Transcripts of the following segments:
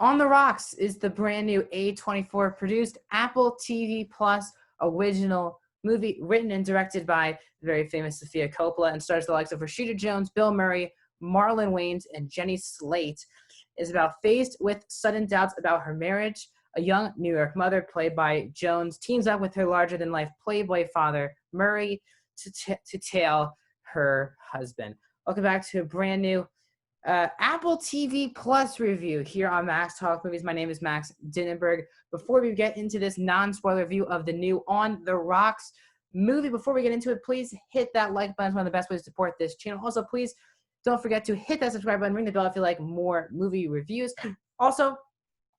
On the Rocks is the brand new A24 produced Apple TV Plus original movie written and directed by the very famous Sofia Coppola and stars the likes of Rashida Jones, Bill Murray, Marlon Wayans, and Jenny Slate. Is about faced with sudden doubts about her marriage. A young New York mother, played by Jones, teams up with her larger-than-life Playboy father, Murray, to tail her husband. Welcome back to a brand new Apple TV Plus review here on Max Talk Movies. My name is Max Dinnenberg. Before we get into this non-spoiler review of the new On the Rocks movie, before we get into it, please hit that like button. It's one of the best ways to support this channel. Also, please don't forget to hit that subscribe button, ring the bell if you like more movie reviews. Also,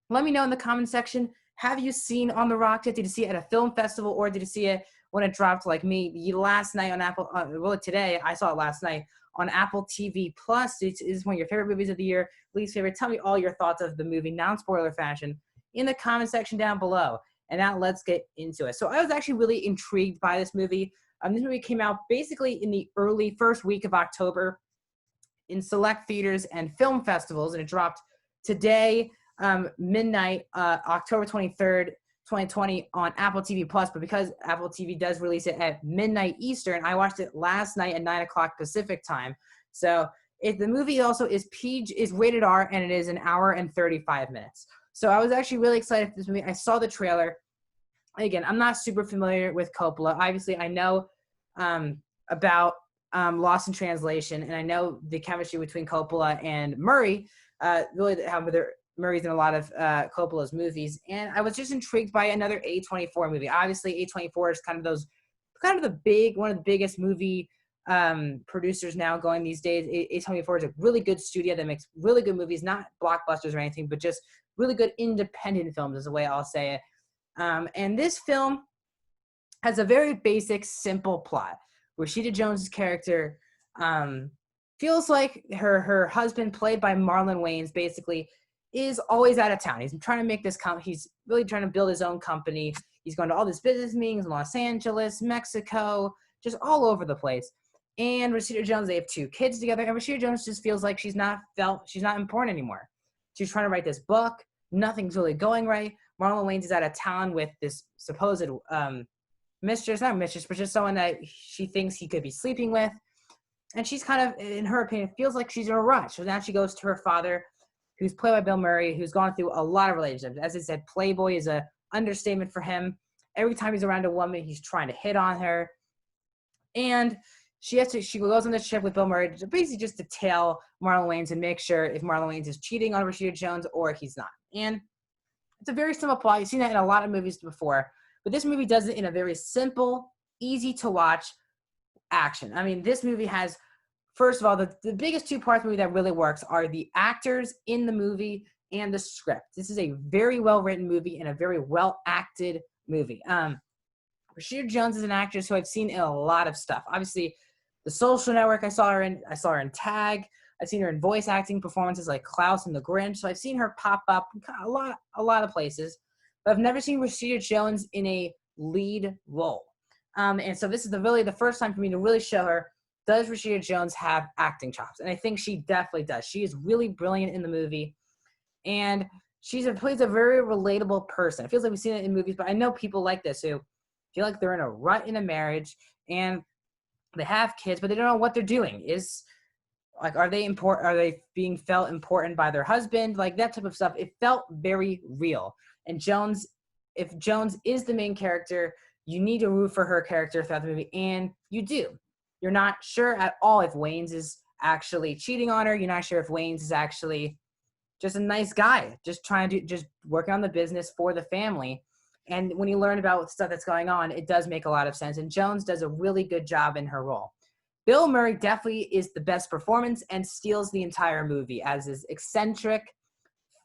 let me know in the comment section, have you seen On the Rocks yet? Did you see it at a film festival, or did you see it when it dropped like me last night on Apple? Well, today, I saw it last night on Apple TV Plus. It is one of your favorite movies of the year, least favorite. Tell me all your thoughts of the movie, non-spoiler fashion, in the comment section down below. And now let's get into it. So I was actually really intrigued by this movie. This movie came out basically in the early first week of October in select theaters and film festivals, and it dropped today, midnight, October 23rd, 2020 on Apple TV Plus. But because Apple TV does release it at midnight Eastern, I watched it last night at 9 o'clock Pacific time. So the movie also is rated R, and it is an hour and 35 minutes. So I was actually really excited for this movie. I saw the trailer. Again, I'm not super familiar with Coppola. Obviously, I know about Lost in Translation, and I know the chemistry between Coppola and Murray, really how Murray's in a lot of Coppola's movies, and I was just intrigued by another A24 movie. Obviously, A24 is one of the biggest movie producers now going these days. A24 is a really good studio that makes really good movies, not blockbusters or anything, but just really good independent films is the way I'll say it. And this film has a very basic, simple plot. Rashida Jones' character feels like her husband, played by Marlon Wayans, basically is always out of town. He's trying to make this he's really trying to build his own company. He's going to all these business meetings in Los Angeles, Mexico, just all over the place. And Rashida Jones, they have 2 kids together, and Rashida Jones just feels like she's not important anymore. She's trying to write this book. Nothing's really going right. Marlon Wayans is out of town with this supposed mistress, not mistress, but just someone that she thinks he could be sleeping with. And she's kind of, in her opinion, feels like she's in a rush. So now she goes to her father, who's played by Bill Murray, who's gone through a lot of relationships. As I said, Playboy is a understatement for him. Every time he's around a woman, he's trying to hit on her. And she goes on this trip with Bill Murray, basically just to tail Marlon Wayans and make sure if Marlon Wayans is cheating on Rashida Jones or he's not. And it's a very simple plot. You've seen that in a lot of movies before. But this movie does it in a very simple, easy-to-watch action. I mean, this movie has, first of all, the biggest 2 parts of the movie that really works are the actors in the movie and the script. This is a very well-written movie and a very well-acted movie. Rashida Jones is an actress who I've seen in a lot of stuff. Obviously, The Social Network I saw her in Tag. I've seen her in voice acting performances like Klaus and The Grinch. So I've seen her pop up a lot of places. But I've never seen Rashida Jones in a lead role. And so this is really the first time for me to really show her, does Rashida Jones have acting chops? And I think she definitely does. She is really brilliant in the movie. And she plays a very relatable person. It feels like we've seen it in movies, but I know people like this who feel like they're in a rut in a marriage and they have kids, but they don't know what they're doing. Are they being felt important by their husband? Like that type of stuff. It felt very real. And if Jones is the main character, you need to root for her character throughout the movie, and you do. You're not sure at all if Wayans is actually cheating on her. You're not sure if Wayans is actually just a nice guy, just working on the business for the family. And when you learn about stuff that's going on, it does make a lot of sense. And Jones does a really good job in her role. Bill Murray definitely is the best performance and steals the entire movie as his eccentric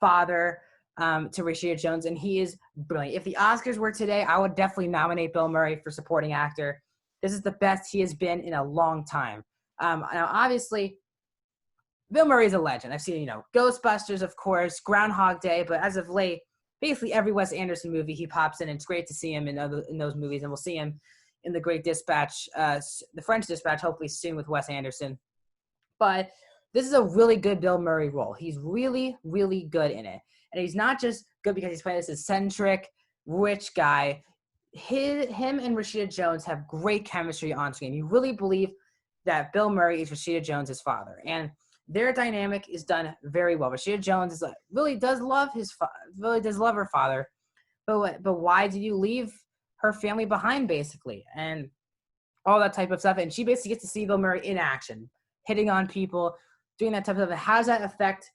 father to Rashida Jones, and he is brilliant. If the Oscars were today, I would definitely nominate Bill Murray for supporting actor. This is the best he has been in a long time. Now, obviously, Bill Murray is a legend. I've seen, Ghostbusters, of course, Groundhog Day, but as of late, basically every Wes Anderson movie he pops in. It's great to see him in those movies, and we'll see him in The Great Dispatch, The French Dispatch, hopefully soon with Wes Anderson. But this is a really good Bill Murray role. He's really, really good in it. And he's not just good because he's playing this eccentric, rich guy. Him and Rashida Jones have great chemistry on screen. You really believe that Bill Murray is Rashida Jones' father. And their dynamic is done very well. Rashida Jones is really does love her father. But why did you leave her family behind, basically? And all that type of stuff. And she basically gets to see Bill Murray in action, hitting on people, doing that type of stuff. How does that affect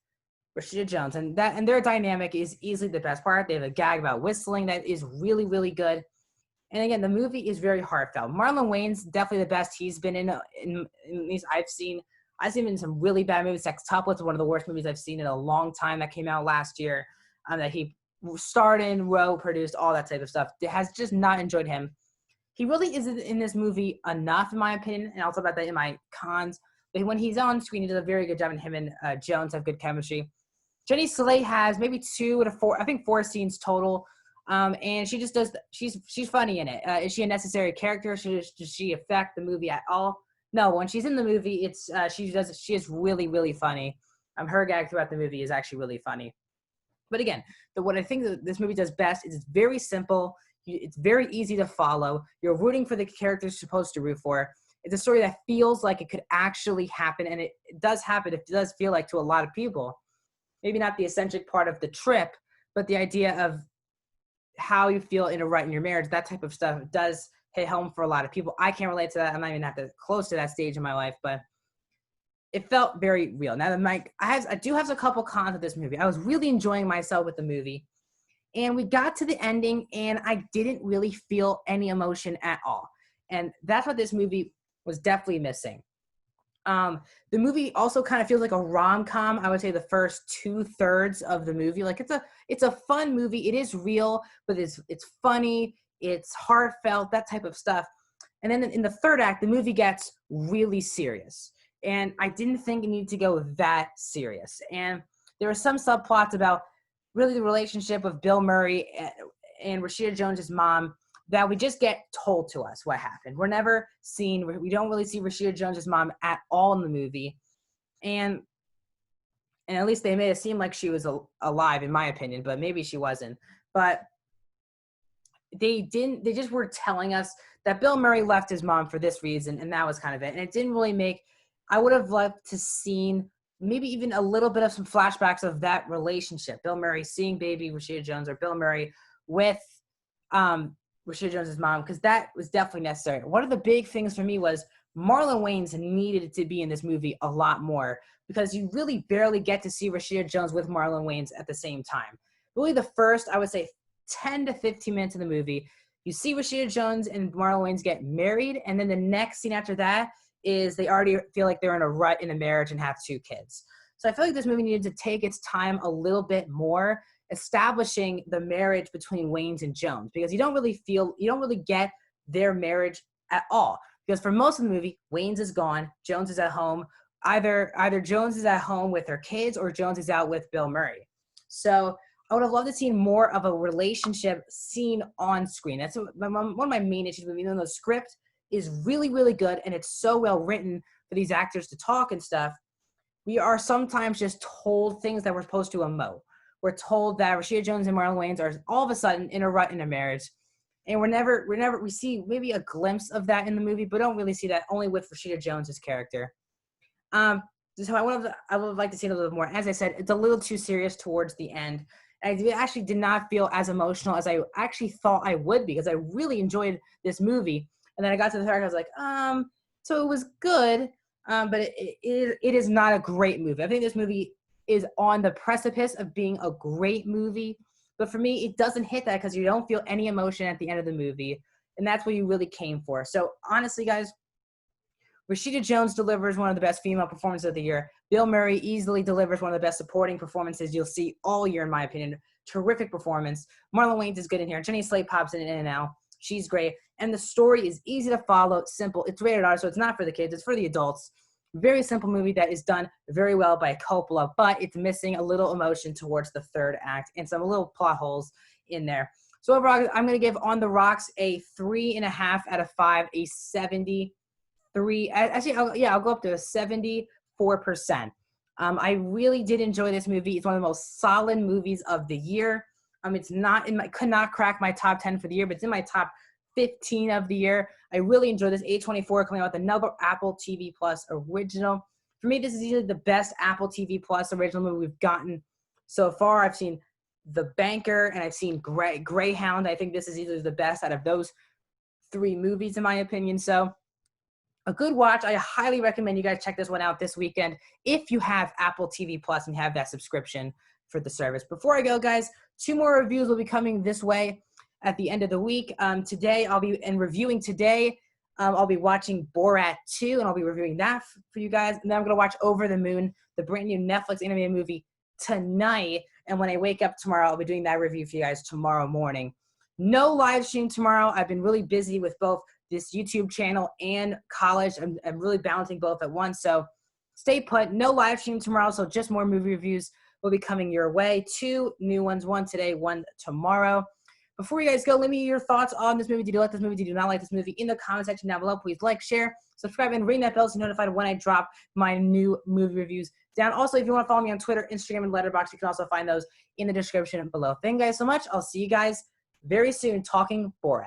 Rashida Jones? And their dynamic is easily the best part. They have a gag about whistling that is really, really good. And again, the movie is very heartfelt. Marlon Wayne's definitely the best he's been in these I've seen. I've seen him in some really bad movies. Sextuplets, one of the worst movies I've seen in a long time, that came out last year, that he starred in, wrote, produced, all that type of stuff. It has just not enjoyed him. He really isn't in this movie enough, in my opinion, and I'll talk about that in my cons. But when he's on screen, he does a very good job, and him and Jones have good chemistry. Jenny Slate has maybe 2 to 4, I think 4 scenes total, and she just does. She's funny in it. Is she a necessary character? Does she affect the movie at all? No. When she's in the movie, it's she is really, really funny. Her gag throughout the movie is actually really funny. But again, what I think that this movie does best is it's very simple. It's very easy to follow. You're rooting for the characters you're supposed to root for. It's a story that feels like it could actually happen, and it does happen. It does feel like to a lot of people. Maybe not the eccentric part of the trip, but the idea of how you feel in your marriage, that type of stuff does hit home for a lot of people. I can't relate to that. I'm not even close to that stage in my life, but it felt very real. Now, I do have a couple cons with this movie. I was really enjoying myself with the movie. And we got to the ending, and I didn't really feel any emotion at all. And that's what this movie was definitely missing. The movie also kind of feels like a rom-com. I would say the first 2/3 of the movie. Like it's a fun movie. It is real, but it's funny. It's heartfelt, that type of stuff. And then in the third act, the movie gets really serious. And I didn't think it needed to go that serious. And there were some subplots about really the relationship of Bill Murray and Rashida Jones's mom that we just get told to us what happened. We don't really see Rashida Jones's mom at all in the movie. And at least they made it seem like she was alive, in my opinion, but maybe she wasn't. But they just were telling us that Bill Murray left his mom for this reason, and that was kind of it. And it didn't really I would have loved to seen maybe even a little bit of some flashbacks of that relationship. Bill Murray seeing baby Rashida Jones, or Bill Murray with Rashida Jones's mom, because that was definitely necessary. One of the big things for me was Marlon Wayans needed to be in this movie a lot more, because you really barely get to see Rashida Jones with Marlon Wayans at the same time. Really the first, I would say, 10 to 15 minutes of the movie, you see Rashida Jones and Marlon Wayans get married, and then the next scene after that is they already feel like they're in a rut in a marriage and have 2 kids. So I feel like this movie needed to take its time a little bit more establishing the marriage between Wayans and Jones, because you don't really get their marriage at all. Because for most of the movie, Wayans is gone, Jones is at home. Either Jones is at home with her kids, or Jones is out with Bill Murray. So I would have loved to see more of a relationship scene on screen. That's one of my main issues with even though the script is really, really good and it's so well written for these actors to talk and stuff, we are sometimes just told things that we're supposed to emote. We're told that Rashida Jones and Marlon Wayans are all of a sudden in a rut in a marriage. And we see maybe a glimpse of that in the movie, but don't really see that, only with Rashida Jones's character. So I would like to see it a little bit more. As I said, it's a little too serious towards the end. I actually did not feel as emotional as I actually thought I would, because I really enjoyed this movie. And then I got to the part, I was like, so it was good, but it is not a great movie. I think this movie is on the precipice of being a great movie, but for me, it doesn't hit that because you don't feel any emotion at the end of the movie, and that's what you really came for. So honestly, guys, Rashida Jones delivers one of the best female performances of the year. Bill Murray easily delivers one of the best supporting performances you'll see all year, in my opinion. Terrific performance. Marlon Wayans is good in here. Jenny Slate pops in and out. She's great. And the story is easy to follow. It's simple. It's rated R, so it's not for the kids. It's for the adults. Very simple movie that is done very well by Coppola, but it's missing a little emotion towards the third act and some little plot holes in there. So overall, I'm going to give On the Rocks a 3.5 out of 5, a 73. Actually, I'll go up to a 74%. I really did enjoy this movie. It's one of the most solid movies of the year. It's not in my, could not crack my top 10 for the year, but it's in my top 15 of the year. I really enjoyed this. A24 coming out with another Apple TV Plus original. For me, this is easily the best Apple TV Plus original movie we've gotten so far. I've seen The Banker and I've seen Greyhound. I think this is easily the best out of those 3 movies, in my opinion. So a good watch. I highly recommend you guys check this one out this weekend if you have Apple TV Plus and have that subscription for the service. Before I go, guys, 2 more reviews will be coming this way at the end of the week. Today, I'll be reviewing today. I'll be watching Borat 2, and I'll be reviewing that for you guys. And then I'm going to watch Over the Moon, the brand new Netflix animated movie, tonight. And when I wake up tomorrow, I'll be doing that review for you guys tomorrow morning. No live stream tomorrow. I've been really busy with both this YouTube channel and college. I'm really balancing both at once. So stay put. No live stream tomorrow, so just more movie reviews will be coming your way. 2 new ones, 1 today, 1 tomorrow. Before you guys go, let me know your thoughts on this movie. Did you like this movie? Did you not like this movie? In the comment section down below, please like, share, subscribe, and ring that bell so you're notified when I drop my new movie reviews down. Also, if you want to follow me on Twitter, Instagram, and Letterboxd, you can also find those in the description below. Thank you guys so much. I'll see you guys very soon talking Borat.